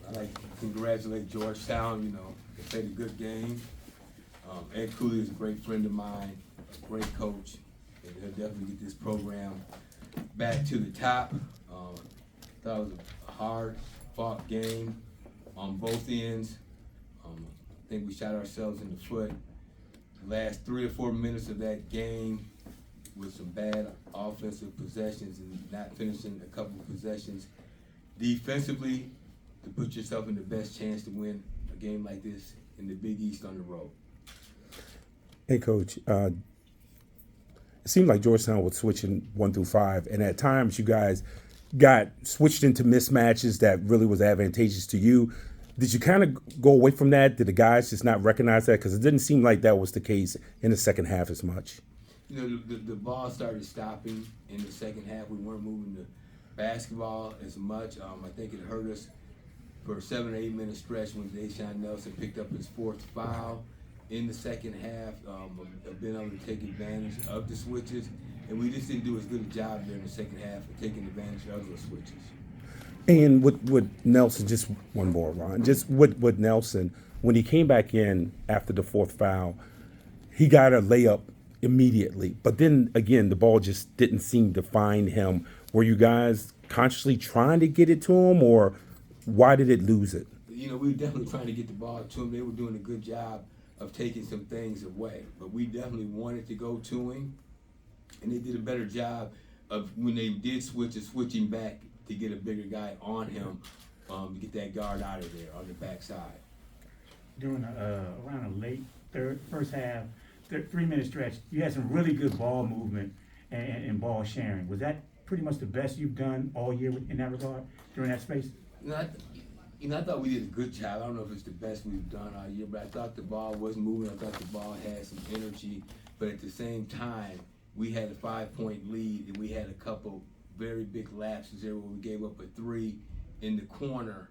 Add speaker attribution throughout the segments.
Speaker 1: I'd like to congratulate Georgetown. They played a good game. Ed Cooley is a great friend of mine, a great coach, and he'll definitely get this program back to the top. Thought it was a hard-fought game on both ends. I think we shot ourselves in the foot. The last 3 or 4 minutes of that game with some bad offensive possessions and not finishing a couple of possessions defensively to put yourself in the best chance to win a game like this in the Big East on the road.
Speaker 2: Hey, Coach. It seemed like Georgetown was switching 1 through 5, and at times you guys got switched into mismatches that really was advantageous to you. Did you kind of go away from that? Did the guys just not recognize that? Because it didn't seem like that was the case in the second half as much.
Speaker 1: The ball started stopping in the second half. We weren't moving the basketball as much. I think it hurt us for a 7 or 8 minute stretch when Deshaun Nelson picked up his 4th foul in the second half, of being able to take advantage of the switches. And we just didn't do as good a job during the second half of taking advantage of those switches.
Speaker 2: And with Nelson, just one more, Ron. Just with Nelson, when he came back in after the 4th foul, he got a layup immediately. But then again, the ball just didn't seem to find him. Were you guys consciously trying to get it to him, or why did it lose it?
Speaker 1: We were definitely trying to get the ball to him. They were doing a good job of taking some things away. But we definitely wanted to go to him. And they did a better job of, when they did switch, of switching back to get a bigger guy on him, to get that guard out of there on the backside.
Speaker 3: During around a late first half, 3-minute stretch, you had some really good ball movement and ball sharing. Was that pretty much the best you've done all year in that regard during that space?
Speaker 1: I thought we did a good job. I don't know if it's the best we've done all year, but I thought the ball was moving. I thought the ball had some energy, but at the same time, we had a 5-point lead, and we had a couple very big lapses there where we gave up a 3 in the corner,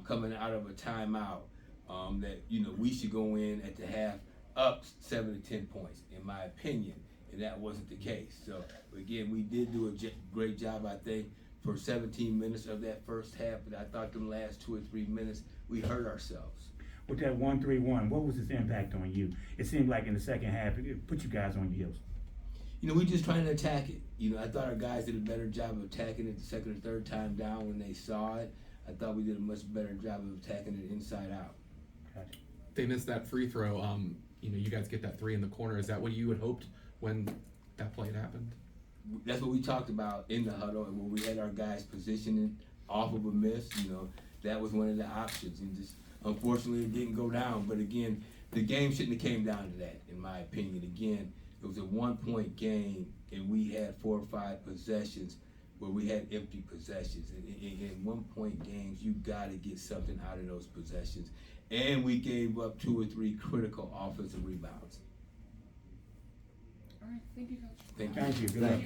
Speaker 1: coming out of a timeout, that we should go in at the half up 7 to 10 points, in my opinion, and that wasn't the case. So again, we did do a great job, I think, for 17 minutes of that first half, but I thought them last 2 or 3 minutes we hurt ourselves.
Speaker 3: With that 1-3-1, what was its impact on you? It seemed like in the second half it put you guys on your heels.
Speaker 1: We just trying to attack it. I thought our guys did a better job of attacking it the second or third time down when they saw it. I thought we did a much better job of attacking it inside out.
Speaker 3: Gotcha.
Speaker 4: They missed that free throw. You guys get that 3 in the corner. Is that what you had hoped when that play had happened?
Speaker 1: That's what we talked about in the huddle, and when we had our guys positioning off of a miss, that was one of the options. And just unfortunately it didn't go down. But again, the game shouldn't have came down to that, in my opinion. Again, it was a 1-point game, and we had 4 or 5 possessions where we had empty possessions. And in 1-point games, you got to get something out of those possessions. And we gave up 2 or 3 critical offensive rebounds.
Speaker 5: All right, thank you, Coach.
Speaker 1: Thank you.
Speaker 3: Thank you. Good luck.